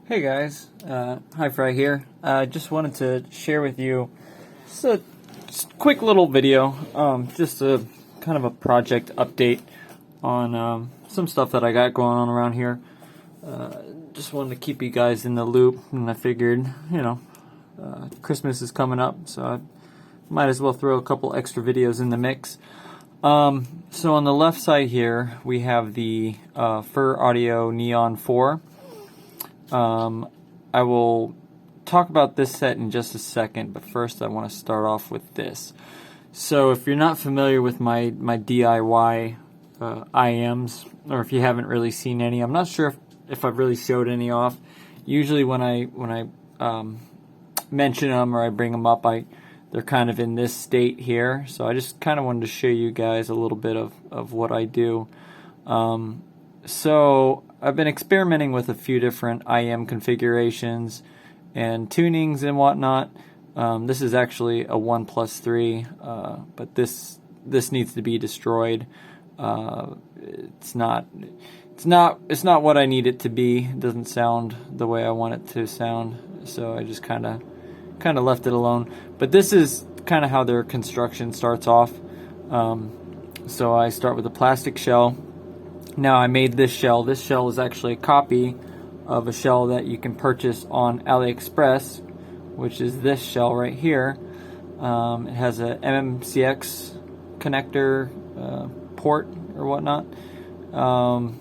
Hey guys, Hi-Fri here. Just wanted to share with you just a quick little video, just a kind of a project update on some stuff that I got going on around here. Just wanted to keep you guys in the loop, and I figured, Christmas is coming up, so I might as well throw a couple extra videos in the mix. So on the left side here, we have the Fur Audio Neon 4. I will talk about this set in just a second, but first I want to start off with this. So if you're not familiar with my DIY IEMs, or if you haven't really seen any, I'm not sure if I've really showed any off. Usually when I mention them or I bring them up, they're kind of in this state here. So I just kind of wanted to show you guys a little bit of what I do. So I've been experimenting with a few different IEM configurations and tunings and whatnot. This is actually a 1+3, but this needs to be destroyed. It's not what I need it to be. It doesn't sound the way I want it to sound, so I just kind of left it alone. But this is kind of how their construction starts off. So I start with a plastic shell. Now I made this shell. This shell is actually a copy of a shell that you can purchase on AliExpress, which is this shell right here. It has a MMCX connector port or whatnot. I'm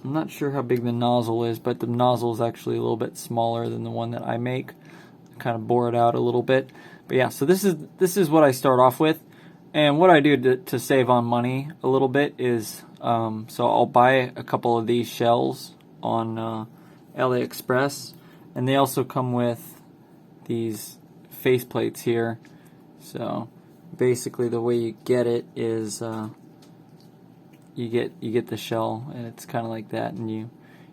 not sure how big the nozzle is, but the nozzle is actually a little bit smaller than the one that I make. Kind of bore it out a little bit, but yeah. So this is what I start off with, and what I do to save on money a little bit is so I'll buy a couple of these shells on AliExpress, and they also come with these faceplates here. So basically, the way you get it is you get the shell, and it's kind of like that, and you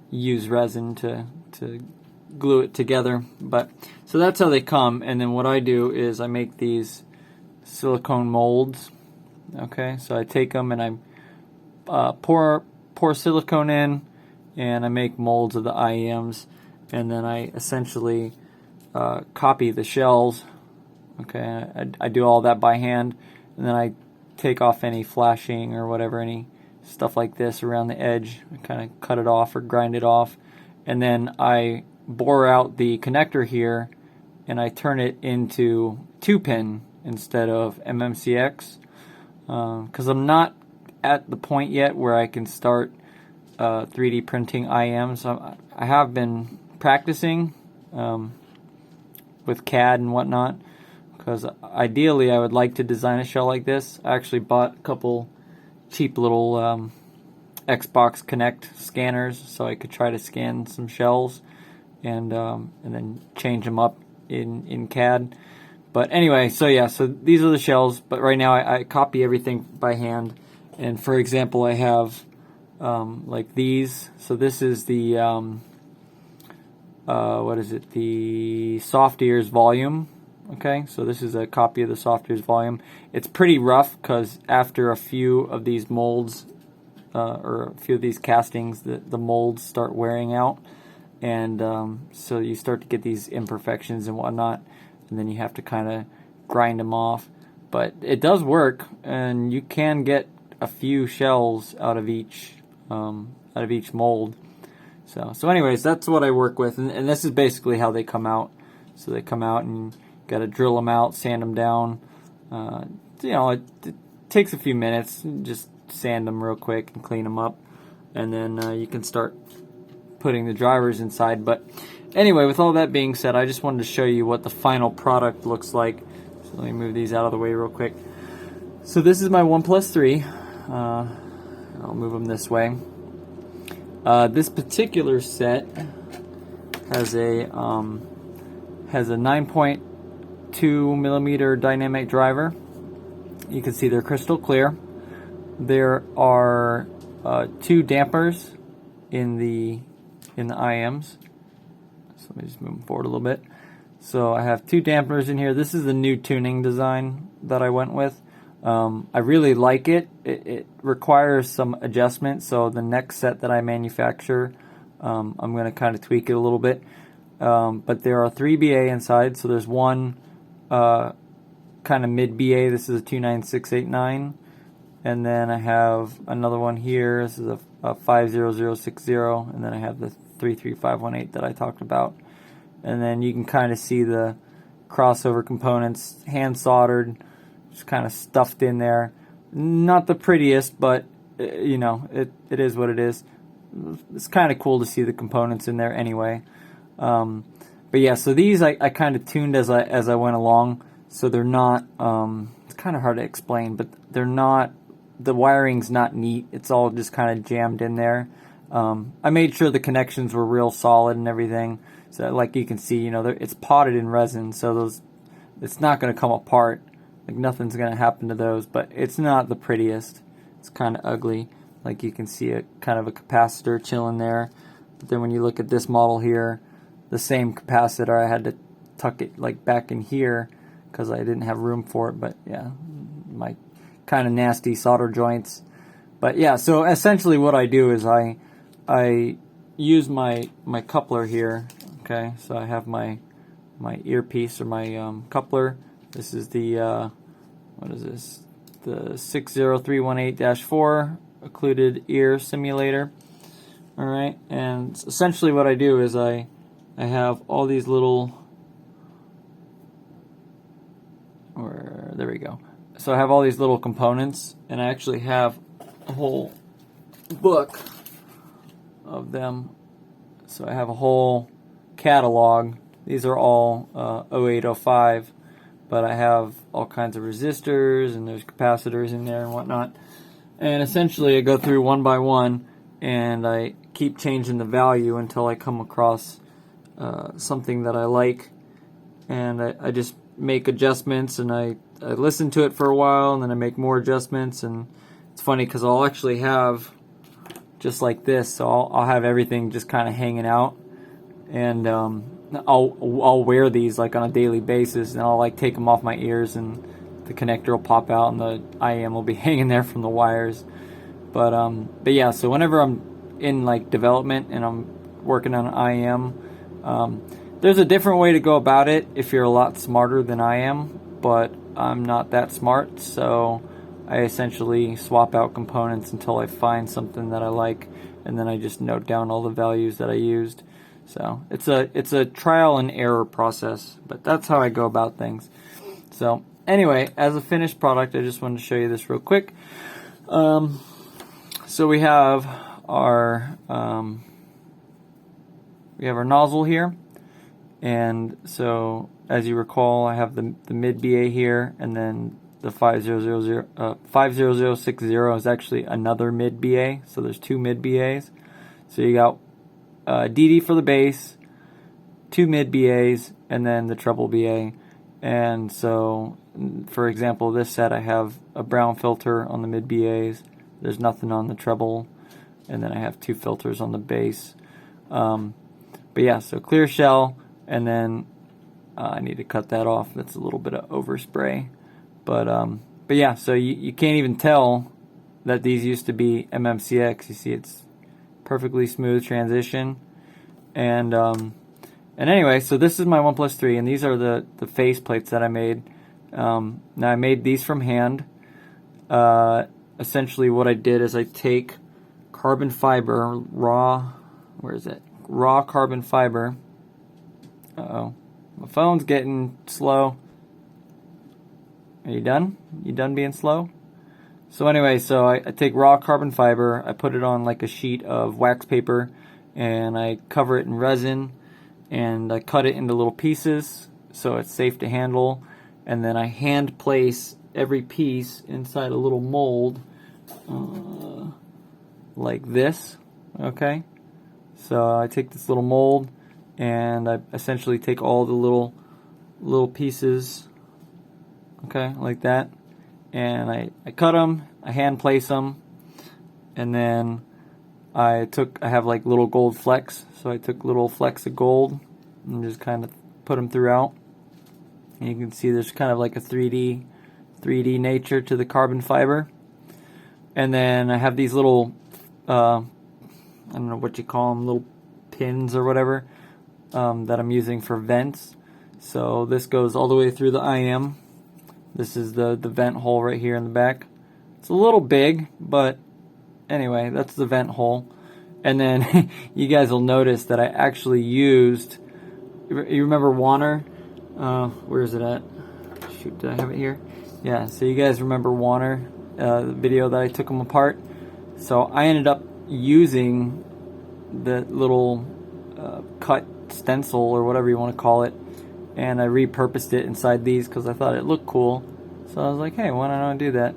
use resin to glue it together. But so that's how they come, and then what I do is I make these silicone molds. Okay, so I take them and I pour silicone in, and I make molds of the IEMs, and then I essentially copy the shells. Okay, I do all that by hand, and then I take off any flashing or whatever, any stuff like this around the edge. I kind of cut it off or grind it off, and then I bore out the connector here, and I turn it into 2-pin instead of MMCX, because I'm not at the point yet where I can start 3D printing IEMs. So I have been practicing with CAD and whatnot, because ideally I would like to design a shell like this. I actually bought a couple cheap little Xbox Connect scanners so I could try to scan some shells and then change them up in CAD. But anyway, so yeah, so these are the shells, but right now I copy everything by hand. And for example, I have like these. So this is the what is it, the Soft Ears volume. Okay, so this is a copy of the Soft Ears volume. It's pretty rough because after a few of these molds or a few of these castings, the molds start wearing out, and so you start to get these imperfections and whatnot, and then you have to kind of grind them off. But it does work, and you can get a few shells out of each mold. So anyways, that's what I work with, and this is basically how they come out. So they come out, and you got to drill them out, sand them down. It takes a few minutes. Just sand them real quick and clean them up, and then you can start putting the drivers inside. But anyway, with all that being said, I just wanted to show you what the final product looks like. So let me move these out of the way real quick. So this is my 1+3. I'll move them this way. This particular set has a 9.2 millimeter dynamic driver. You can see they're crystal clear. There are 2 dampers in the IEMs. So let me just move them forward a little bit. So I have 2 dampers in here. This is the new tuning design that I went with. I really like it. It requires some adjustment, so the next set that I manufacture, I'm going to kind of tweak it a little bit. but there are 3 BA inside. So there's one kind of mid BA. This is a 29689, and then I have another one here. This is a 50060, and then I have the 33518 that I talked about. And then you can kind of see the crossover components, hand soldered, just kind of stuffed in there. Not the prettiest, but you know, it is what it is. It's kind of cool to see the components in there anyway. But yeah, so these I kind of tuned as I went along, so they're not. It's kind of hard to explain, but they're not. The wiring's not neat. It's all just kind of jammed in there. I made sure the connections were real solid and everything. So like you can see, you know, it's potted in resin, so it's not going to come apart. Like nothing's going to happen to those, but it's not the prettiest. It's kind of ugly. Like you can see a kind of a capacitor chilling there. But then when you look at this model here, the same capacitor, I had to tuck it like back in here because I didn't have room for it. But yeah, my kind of nasty solder joints. But yeah, so essentially what I do is I use my coupler here. Okay, so I have my earpiece or my coupler. This is the what is this? The 60318-4 occluded ear simulator. All right, and essentially what I do is I have all these little, or there we go. So I have all these little components, and I actually have a whole book of them. So I have a whole catalog. These are all 0805, but I have all kinds of resistors, and there's capacitors in there and whatnot. And essentially I go through one by one, and I keep changing the value until I come across something that I like, and I just make adjustments, and I listen to it for a while, and then I make more adjustments. And it's funny because I'll actually have just like this, so I'll have everything just kind of hanging out, and I'll wear these like on a daily basis, and I'll like take them off my ears, and the connector will pop out, and the IEM will be hanging there from the wires. But yeah, so whenever I'm in like development and I'm working on an IEM, there's a different way to go about it if you're a lot smarter than I am, but I'm not that smart, so I essentially swap out components until I find something that I like, and then I just note down all the values that I used. So it's a trial and error process, but that's how I go about things. So anyway, as a finished product, I just wanted to show you this real quick. So we have our nozzle here, and so as you recall, I have the mid BA here, and then the 50060 is actually another mid BA, so there's two mid BAs. So you got DD for the bass, two mid BAs, and then the treble BA. And so, for example, this set I have a brown filter on the mid BAs, there's nothing on the treble, and then I have two filters on the bass. But yeah, so clear shell, and then I need to cut that off. That's a little bit of overspray. But yeah, so you can't even tell that these used to be MMCX. You see it's perfectly smooth transition. And anyway, so this is my 1+3, and these are the face plates that I made. Now I made these from hand. Essentially what I did is I take carbon fiber, raw carbon fiber. Uh-oh, my phone's getting slow. Are you done? You done being slow? So anyway, so I take raw carbon fiber, I put it on like a sheet of wax paper, and I cover it in resin, and I cut it into little pieces so it's safe to handle, and then I hand place every piece inside a little mold like this. Okay, so I take this little mold, and I essentially take all the little pieces, okay, like that, and I cut them, I hand place them, and then I have like little gold flecks, so I took little flecks of gold and just kind of put them throughout, and you can see there's kind of like a 3D nature to the carbon fiber. And then I have these little I don't know what you call them, little pins or whatever, that I'm using for vents. So this goes all the way through the IEM. This is the vent hole right here in the back. It's a little big, but anyway, that's the vent hole. And then you guys will notice that I actually used, you remember Warner? Where is it at? Shoot, did I have it here? Yeah, so you guys remember Warner, the video that I took them apart? So I ended up using the little cut stencil or whatever you want to call it, and I repurposed it inside these because I thought it looked cool. So I was like, hey, why don't I do that?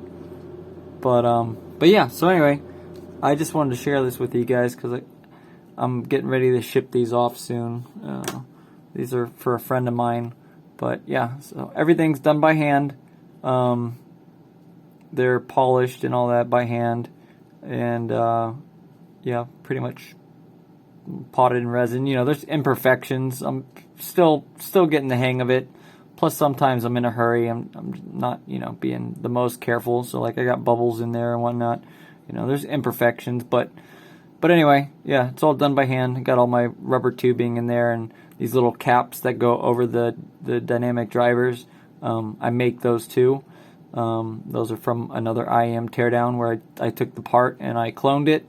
But yeah, so anyway, I just wanted to share this with you guys because I'm getting ready to ship these off soon. These are for a friend of mine. But yeah, so everything's done by hand. They're polished and all that by hand. And yeah, pretty much potted in resin. You know, there's imperfections. I'm still getting the hang of it. Plus, sometimes I'm in a hurry. I'm not, you know, being the most careful. So, like, I got bubbles in there and whatnot. You know, there's imperfections. But anyway, yeah, it's all done by hand. I got all my rubber tubing in there and these little caps that go over the dynamic drivers. I make those too. Those are from another IEM teardown where I took the part and I cloned it.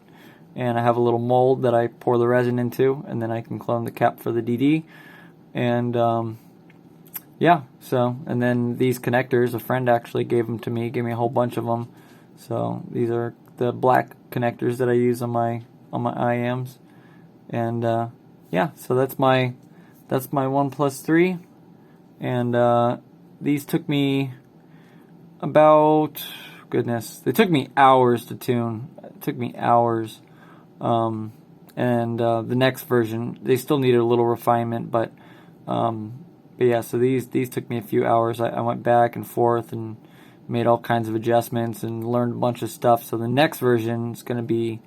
And I have a little mold that I pour the resin into. And then I can clone the cap for the DD. And yeah, so, and then these connectors, a friend actually gave them to me, gave me a whole bunch of them. So these are the black connectors that I use on my IEMs. And yeah, so that's my 1+3. And these took me about, goodness, they took me hours to tune. It took me hours. And the next version, they still needed a little refinement, but yeah, so these took me a few hours. I went back and forth and made all kinds of adjustments and learned a bunch of stuff. So the next version is going to be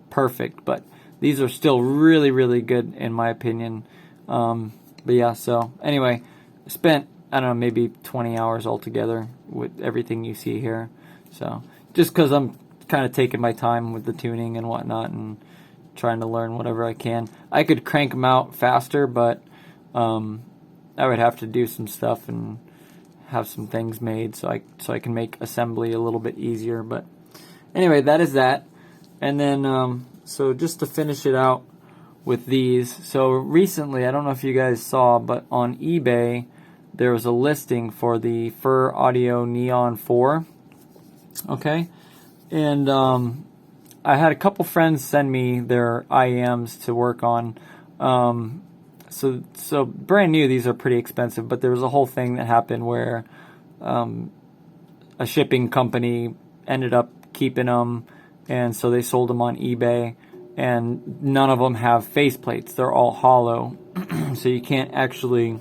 perfect, but these are still really, really good in my opinion. But yeah, so anyway, I spent, I don't know, maybe 20 hours altogether with everything you see here. So just because I'm kind of taking my time with the tuning and whatnot and trying to learn whatever I can. I could crank them out faster, but I would have to do some stuff and have some things made so I can make assembly a little bit easier. But anyway, that is that. And then so just to finish it out with these. So recently, I don't know if you guys saw, but on eBay there was a listing for the Fur Audio Neon 4. Okay, and I had a couple friends send me their IEMs to work on. So brand new, these are pretty expensive, but there was a whole thing that happened where a shipping company ended up keeping them, and so they sold them on eBay, and none of them have faceplates. They're all hollow, so you can't actually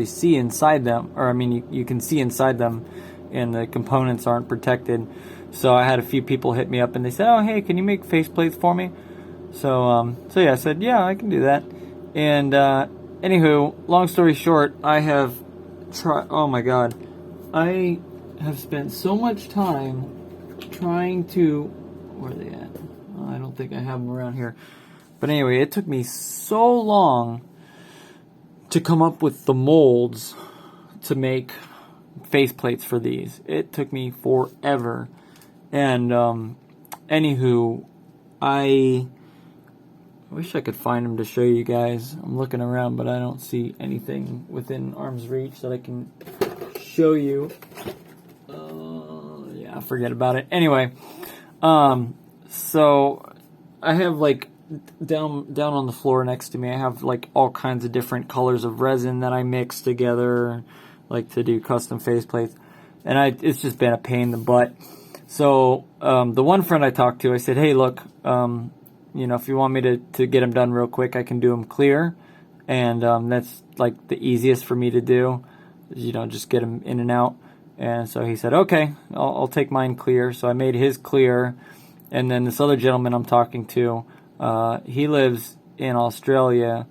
see inside them, or I mean you can see inside them, and the components aren't protected. So I had a few people hit me up and they said, "Oh, hey, can you make faceplates for me?" So yeah, I said, yeah, I can do that. And anywho, long story short, I have tried. Oh my God, I have spent so much time trying to. Where are they at? Oh, I don't think I have them around here. But anyway, it took me so long to come up with the molds to make faceplates for these. It took me forever. And anywho, I wish I could find them to show you guys. I'm looking around, but I don't see anything within arm's reach that I can show you. Yeah, forget about it. Anyway, so I have like down on the floor next to me, I have like all kinds of different colors of resin that I mix together, like to do custom faceplates, and it's just been a pain in the butt. So the one friend I talked to, I said, hey, look, you know, if you want me to get them done real quick, I can do them clear. And that's like the easiest for me to do, you know, just get them in and out. And so he said, okay, I'll take mine clear. So I made his clear. And then this other gentleman I'm talking to, he lives in Australia.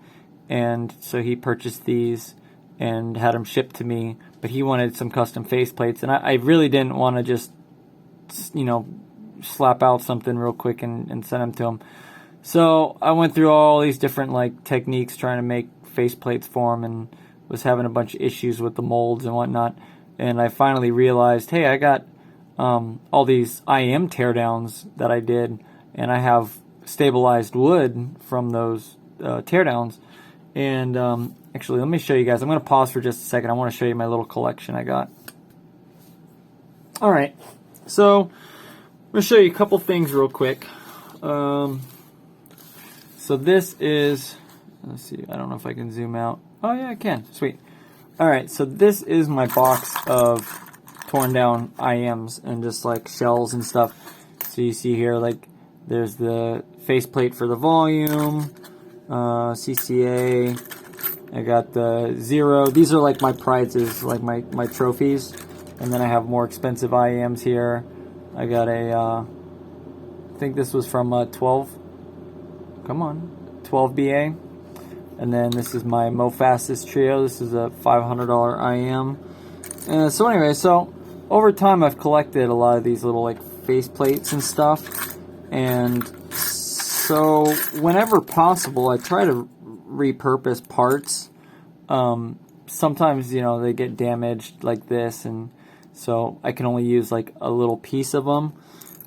And so he purchased these and had them shipped to me. But he wanted some custom faceplates. And I really didn't want to just, you know, slap out something real quick and send them to him. So I went through all these different like techniques trying to make faceplates for them, and was having a bunch of issues with the molds and whatnot. And I finally realized, hey, I got all these IEM teardowns that I did, and I have stabilized wood from those teardowns. And actually, let me show you guys. I'm going to pause for just a second. I want to show you my little collection I got. All right, so I'm going to show you a couple things real quick. So this is, let's see, I don't know if I can zoom out. Oh yeah, I can. Sweet. All right, so this is my box of torn down IEMs and just like shells and stuff. So you see here, like, there's the faceplate for the volume, CCA. I got the 0. These are like my prizes, like my trophies. And then I have more expensive IEMs here. I got a, I think this was from 12. Come on, 12 BA. And then this is my Fastest Trio. This is a $500 IEM. So anyway, so over time I've collected a lot of these little like face plates and stuff. And so whenever possible, I try to repurpose parts. Sometimes, you know, they get damaged like this, and so I can only use like a little piece of them.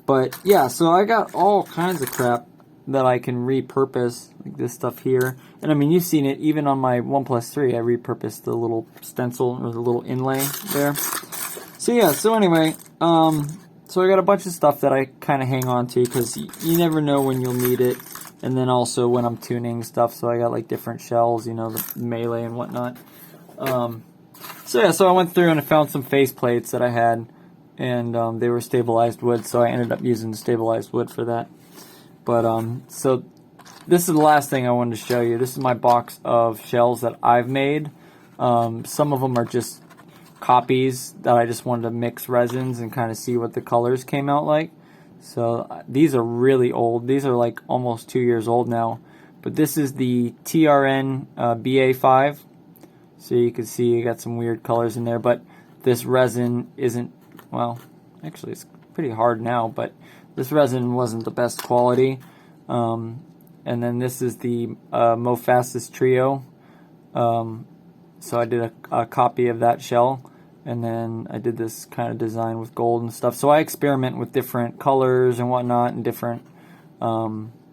But yeah, so I got all kinds of crap that I can repurpose, like this stuff here. And I mean, you've seen it even on my 1+3. I repurposed the little stencil or the little inlay there. So yeah, so anyway, so I got a bunch of stuff that I kind of hang on to because you never know when you'll need it. And then also when I'm tuning stuff, so I got like different shells, you know, the melee and whatnot. So yeah, so I went through and I found some face plates that I had, and they were stabilized wood, so I ended up using the stabilized wood for that. But so this is the last thing I wanted to show you. This is my box of shells that I've made. Some of them are just copies that I just wanted to mix resins and kind of see what the colors came out like. So these are really old. These are like almost 2 years old now. But this is the TRN BA5. So you can see you got some weird colors in there. But this resin isn't, well, actually it's pretty hard now, but this resin wasn't the best quality. And then this is the Fastest Trio. So I did a copy of that shell. And then I did this kind of design with gold and stuff. So I experiment with different colors and whatnot, and different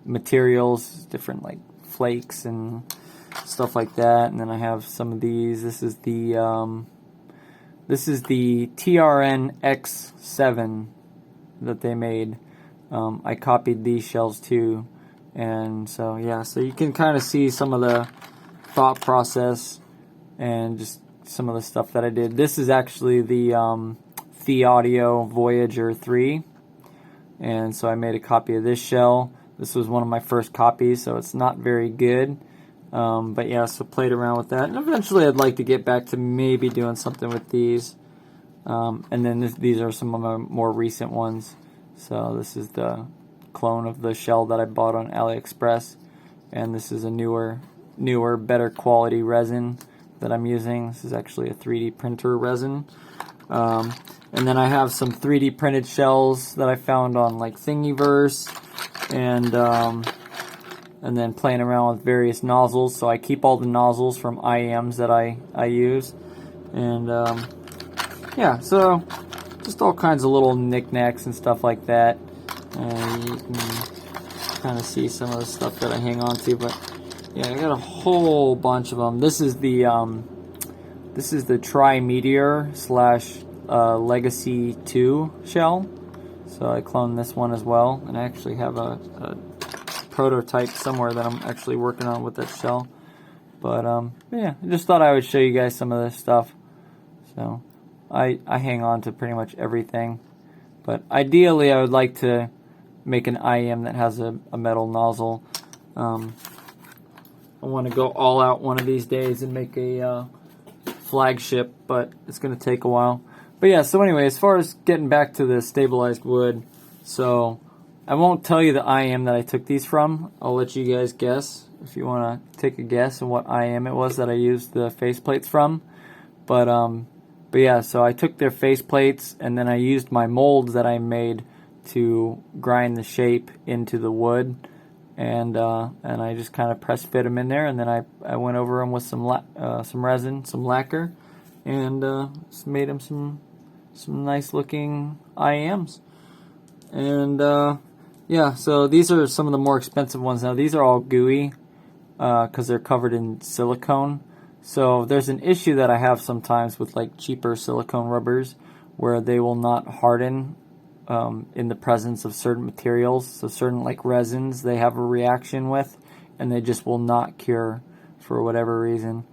materials, different like flakes and stuff like that. And then I have some of these. This is the TRN X7 that they made. I copied these shells too. And so yeah, so you can kind of see some of the thought process and just some of the stuff that I did. This is actually the Audio Voyager 3, and so I made a copy of this shell. This was one of my first copies, so it's not very good, but yeah, so played around with that, and eventually I'd like to get back to maybe doing something with these. And then these are some of my more recent ones. So this is the clone of the shell that I bought on AliExpress, and this is a newer, better quality resin that I'm using. This is actually a 3D printer resin. And then I have some 3D printed shells that I found on like Thingiverse, and then playing around with various nozzles. So I keep all the nozzles from IEMs that I use. And yeah, so just all kinds of little knickknacks and stuff like that. And you can kind of see some of the stuff that I hang on to, but yeah, I got a whole bunch of them. This is the Tri-Meteor / Legacy 2 shell. So I cloned this one as well, and I actually have a prototype somewhere that I'm actually working on with that shell. But yeah, I just thought I would show you guys some of this stuff. So I hang on to pretty much everything. But ideally, I would like to make an IEM that has a metal nozzle. I want to go all out one of these days and make a flagship, but it's going to take a while. But yeah, so anyway, as far as getting back to the stabilized wood, so I won't tell you the IEM that I took these from. I'll let you guys guess if you want to take a guess on what IEM it was that I used the faceplates from. But yeah, so I took their faceplates, and then I used my molds that I made to grind the shape into the wood. and I just kind of press fit them in there, and then I went over them with some resin, some lacquer, and made them some nice looking IEMs. And yeah, so these are some of the more expensive ones. Now these are all gooey because they're covered in silicone. So there's an issue that I have sometimes with like cheaper silicone rubbers where they will not harden in the presence of certain materials. So certain like resins they have a reaction with, and they just will not cure for whatever reason.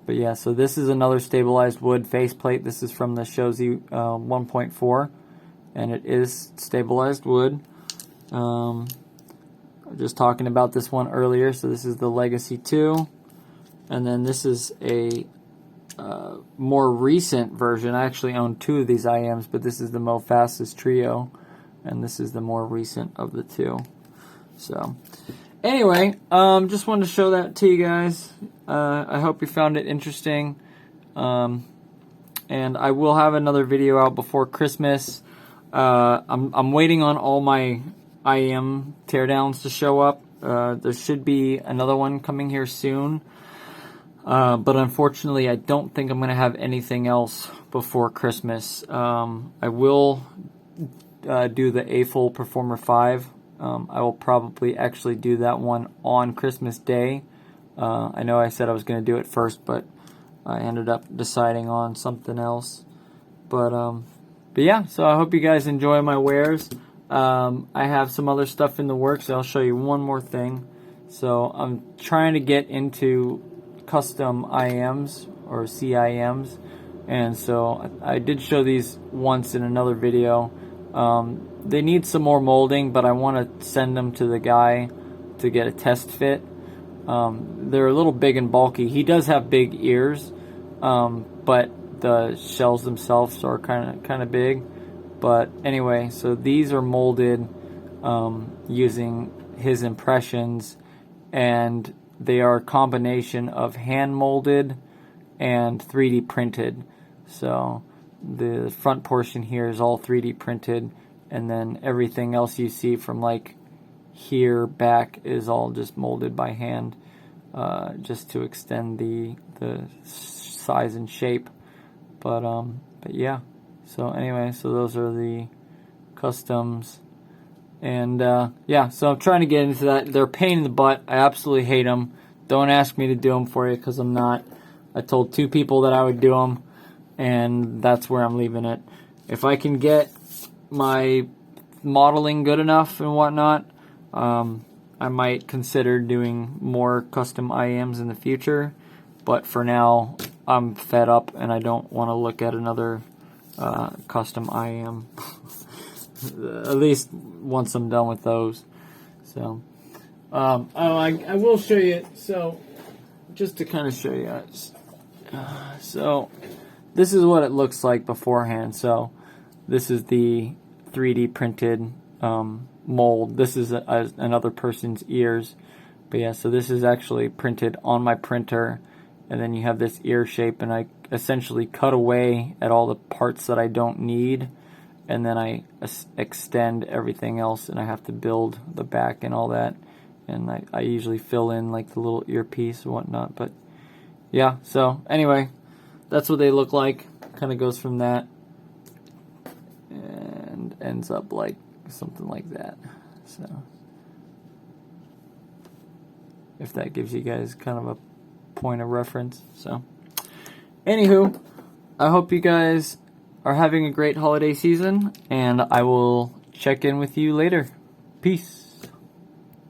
But yeah, so this is another stabilized wood faceplate. This is from the Shozi 1.4, and it is stabilized wood. I was just talking about this one earlier. So this is the Legacy 2, and then this is a more recent version. I actually own two of these IEMs, but this is the Mofastis Trio, and this is the more recent of the two. So anyway, just wanted to show that to you guys. I hope you found it interesting. And I will have another video out before Christmas. I'm waiting on all my IEM teardowns to show up. There should be another one coming here soon. But unfortunately, I don't think I'm going to have anything else before Christmas. I will do the A-Full Performer 5. I will probably actually do that one on Christmas Day. I know I said I was going to do it first, but I ended up deciding on something else. But yeah, so I hope you guys enjoy my wares. I have some other stuff in the works. I'll show you one more thing. So I'm trying to get into custom IEMs or CIEMs, and so I did show these once in another video. They need some more molding, but I want to send them to the guy to get a test fit. They're a little big and bulky. He does have big ears, but the shells themselves are kind of big. But anyway, so these are molded using his impressions, and they are a combination of hand molded and 3D printed. So the front portion here is all 3D printed, and then everything else you see from like here back is all just molded by hand, just to extend the size and shape. But yeah. So anyway, so those are the customs. And yeah, so I'm trying to get into that. They're a pain in the butt. I absolutely hate them. Don't ask me to do them for you because I'm not. I told 2 people that I would do them, and that's where I'm leaving it. If I can get my modeling good enough and whatnot, I might consider doing more custom IEMs in the future. But for now, I'm fed up and I don't want to look at another custom IEM. At least once I'm done with those. So, I will show you. So, just to kind of show you. So, this is what it looks like beforehand. So, this is the 3D printed mold. This is another person's ears. But yeah, so this is actually printed on my printer. And then you have this ear shape, and I essentially cut away at all the parts that I don't need, and then I extend everything else, and I have to build the back and all that, and I usually fill in like the little earpiece and whatnot. But yeah, so anyway, that's what they look like. Kind of goes from that and ends up like something like that. So if that gives you guys kind of a point of reference. So anywho, I hope you guys are having a great holiday season, and I will check in with you later. Peace.